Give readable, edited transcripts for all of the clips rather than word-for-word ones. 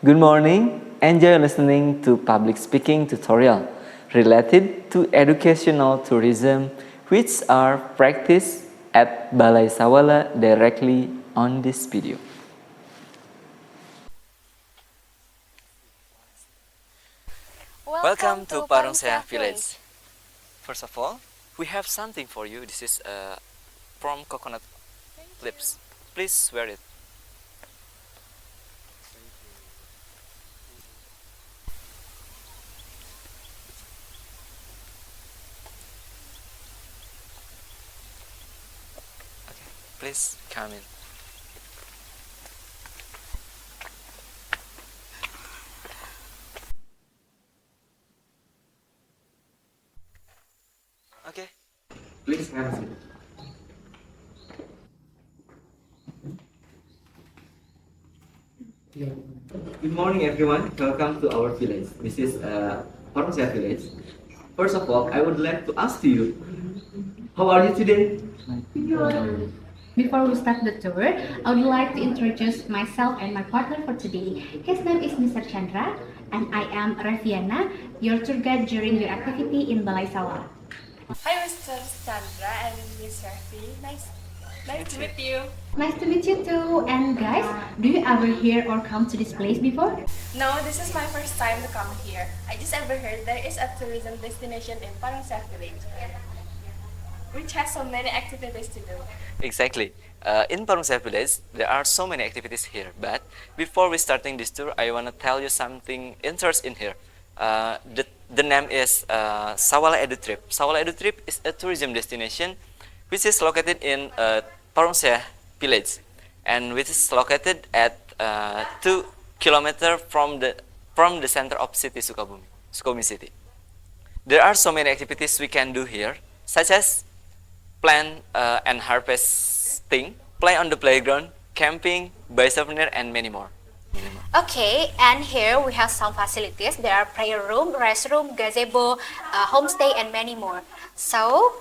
Good morning. Enjoy listening to public speaking tutorial related to educational tourism, which are practiced at Balai Sawala directly on this video. Welcome to Parungsea Village. First of all, we have something for you. This is from coconut lips. Please wear it. Okay, please come in. Okay, please have a seat. Good morning, everyone. Welcome to our village. This is Parungsea village. First of all, I would like to ask you, how are you today? Before we start the tour, I would like to introduce myself and my partner for today. His name is Mr. Chandra, and I am Raviana, your tour guide during your activity in Balai Sawala. Hi, Mr. Chandra and Miss Rafi. Nice to meet you. Nice to meet you too. And guys, do you ever hear or come to this place before? No, this is my first time to come here. I just ever heard there is a tourism destination in Parungsea Village, which has so many activities to do. Exactly. In Parungsea village, there are so many activities here. But before we starting this tour, I want to tell you something interesting here. The name is Sawala Edu Trip. Sawala Edu Trip is a tourism destination which is located in Parungsea village, and which is located at 2 kilometers from the center of city Sukabumi city. There are so many activities we can do here, such as plant and harvesting, play on the playground, camping, buy souvenir, and many more. Okay, and here we have some facilities. There are prayer room, restroom, gazebo, homestay, and many more. So,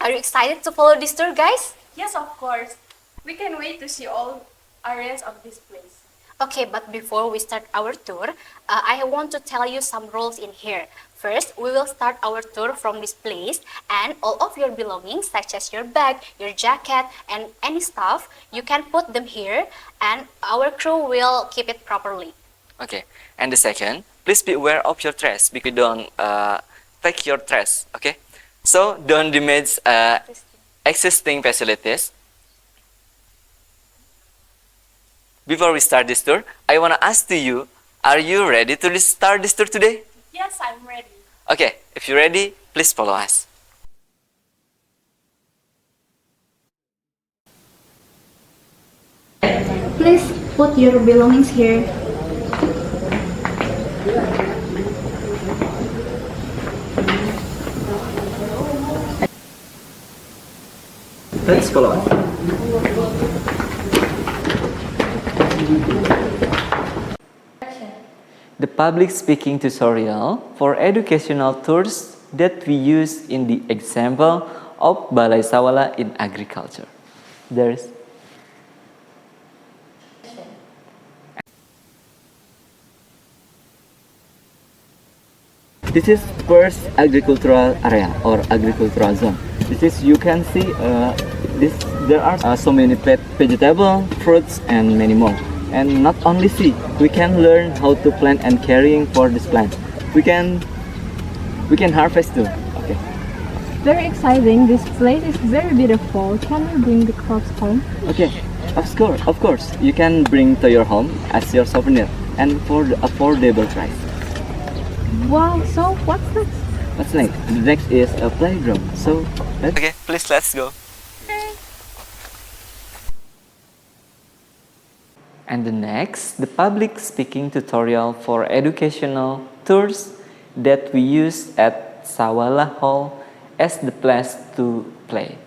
are you excited to follow this tour, guys? Yes, of course. We can wait to see all areas of this place. Okay, but before we start our tour, I want to tell you some rules in here. First, we will start our tour from this place, and all of your belongings, such as your bag, your jacket, and any stuff, you can put them here, and our crew will keep it properly. Okay. And the second, please be aware of your trash because don't take your trash. Okay. So don't damage existing facilities. Before we start this tour, I want to ask to you, are you ready to start this tour today? Yes, I'm ready. Okay, if you're ready, please follow us. Please put your belongings here. Let's follow us. The public speaking tutorial for educational tours that we use in the example of Balai Sawala in agriculture. There's This is first agricultural area or agricultural zone. This is, you can see there are so many vegetable, fruits, and many more. And not only see, we can learn how to plant and caring for this plant. We can harvest too. Okay. Very exciting. This place is very beautiful. Can we bring the crops home? Okay. Of course, you can bring to your home as your souvenir and for the affordable price. Wow, so what's next? What's next? The next is a playground. So, okay, please let's go. And the next, the public speaking tutorial for educational tours that we use at Sawala Hall as the place to play.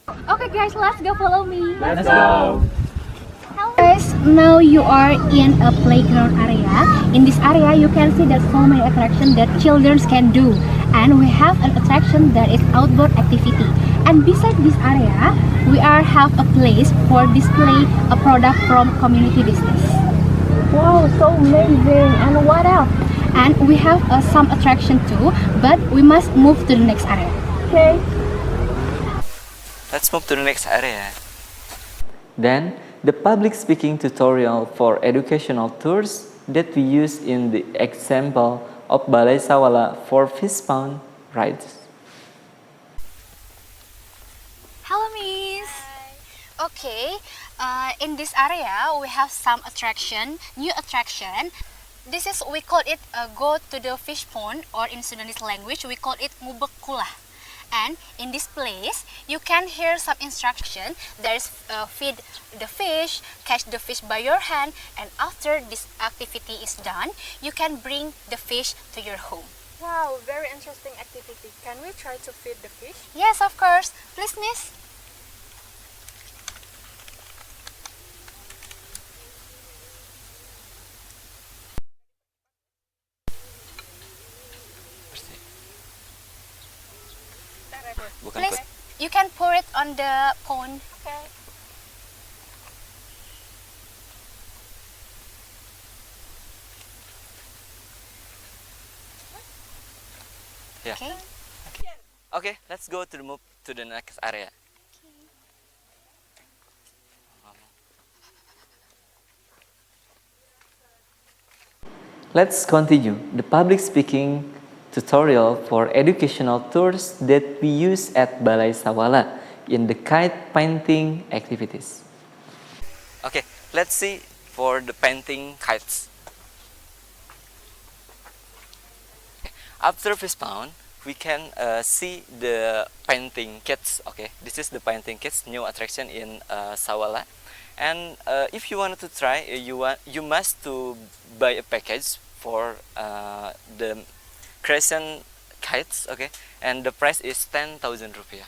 Okay guys, let's go, follow me. Let's go! Guys, now you are in a playground area. In this area, you can see there's so many attractions that children can do. And we have an attraction that is outdoor activity. And beside this area, we are have a place for display a product from community business. Wow, so amazing. And what else? And we have some attraction too, but we must move to the next area. Okay. Let's move to the next area. Then, the public speaking tutorial for educational tours that we use in the example of Balai Sawala for fishbound rides. Hello, Miss. Okay, in this area we have some new attraction. This is, we call it go to the fish pond, or in Sudanese language we call it ngubek kulah. And in this place you can hear some instruction. There's feed the fish, catch the fish by your hand, and after this activity is done, you can bring the fish to your home. Wow, very interesting activity. Can we try to feed the fish? Yes, of course. Please, Miss. Bukan Please, you can pour it on the pond. Okay. Yeah. Okay. Okay, let's go to move to the next area. Let's continue the public speaking tutorial for educational tours that we use at Balai Sawala in the kite painting activities. Okay, let's see for the painting kites. After fishbound, we can see the painting kits. Okay, this is the painting kits, new attraction in Sawala. And if you wanted to try, you must to buy a package for the crescent kites. Okay, and the price is 10,000 rupiah.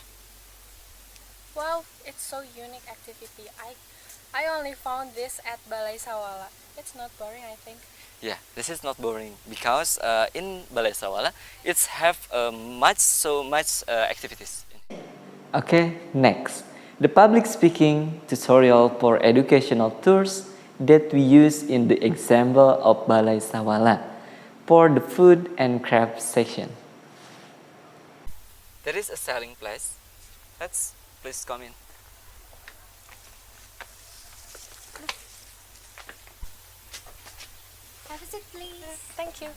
Wow, it's so unique activity. I only found this at Balai Sawala. It's not boring, I think. Yeah, this is not boring because in Balai Sawala it's have so much activities. Okay, next, the public speaking tutorial for educational tours that we use in the example of Balai Sawala for the food and craft section. There is a selling place. Let's please come in. Have a seat, please. Thank you.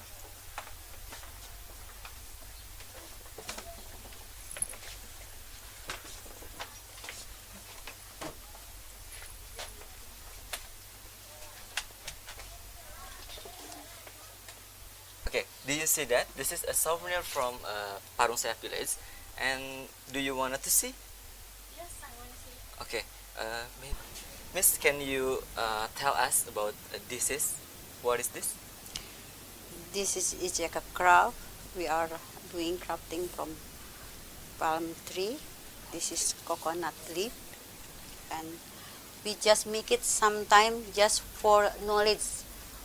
Okay, do you see that? This is a souvenir from Parung Saya village. And do you want to see? Yes, I want to see. Okay, Miss, can you tell us about this is? What is this? This is a craft. We are doing crafting from palm tree. This is coconut leaf, and we just make it sometime just for knowledge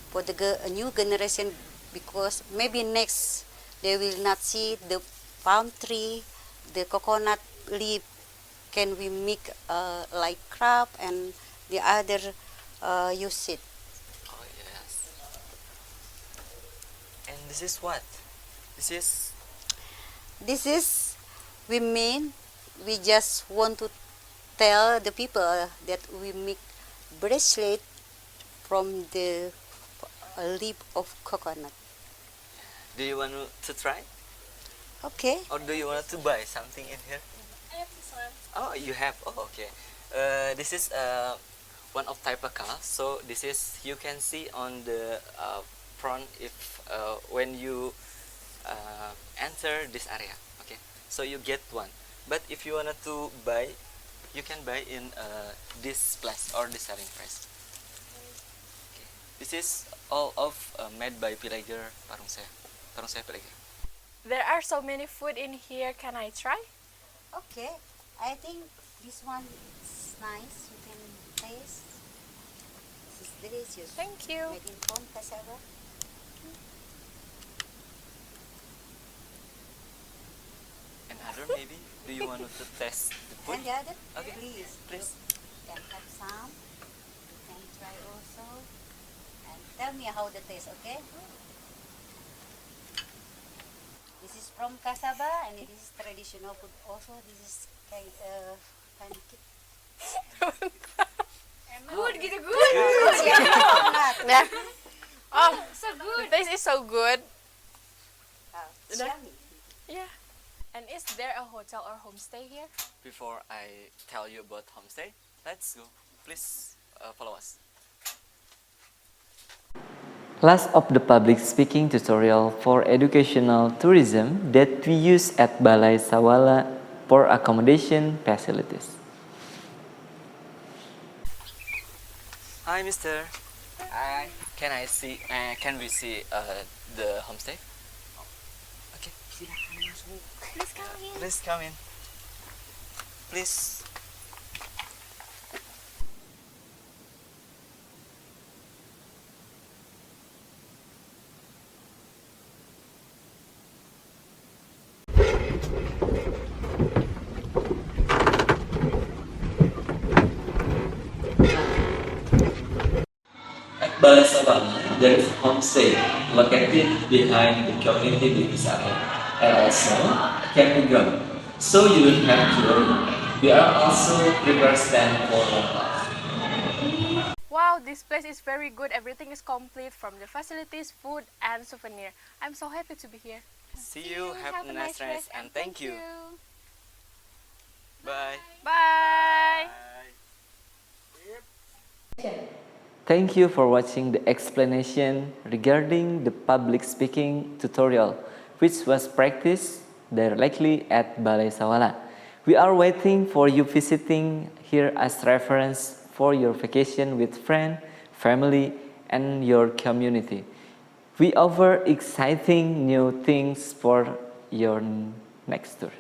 for the new generation, because maybe next they will not see the palm tree, the coconut leaf. Can we make like craft and the other use it? Oh yes. And this is what? This is we just want to tell the people that we make bracelet from the leaf of coconut. Do you want to try? Okay. Or do you want to buy something in here? I have this one. Oh, you have. Oh, okay. This is one of type of car. So this is, you can see on the front if when you enter this area. Okay. So you get one. But if you wanted to buy, you can buy in this place or this selling price. Okay. This is all of made by villager Parung Saya villager. There are so many food in here. Can I try? Okay. I think this one is nice. You can taste. This is delicious. Thank you. Made in corn cassava. Another maybe? Do you want to test the food? And the other, Okay. please. Please. You can have some. You can try also. And tell me how the taste, okay? This is from Kasaba, and this is traditional food also. This is pancake. Good gitu, good. Yeah. Oh, so good. The taste is so good. It's yummy. Yeah. And is there a hotel or homestay here? Before I tell you about homestay, let's go. Please follow us. Last of the public speaking tutorial for educational tourism that we use at Balai Sawala for accommodation facilities. Hi, Mister. Hi. Can I see? Can we see the homestay? Okay. Please come in. Please come in. Please. At Balai Sabang, there is a homestay located behind the community Wisata, and also campground. So you don't have to worry. We are also prepared stand for locals. Wow, this place is very good. Everything is complete from the facilities, food, and souvenir. I'm so happy to be here. See you. Have a nice rest, and thank you. Bye. Bye. Thank you for watching the explanation regarding the public speaking tutorial, which was practiced directly at Balai Sawala. We are waiting for you visiting here as reference for your vacation with friends, family, and your community. We offer exciting new things for your next tour.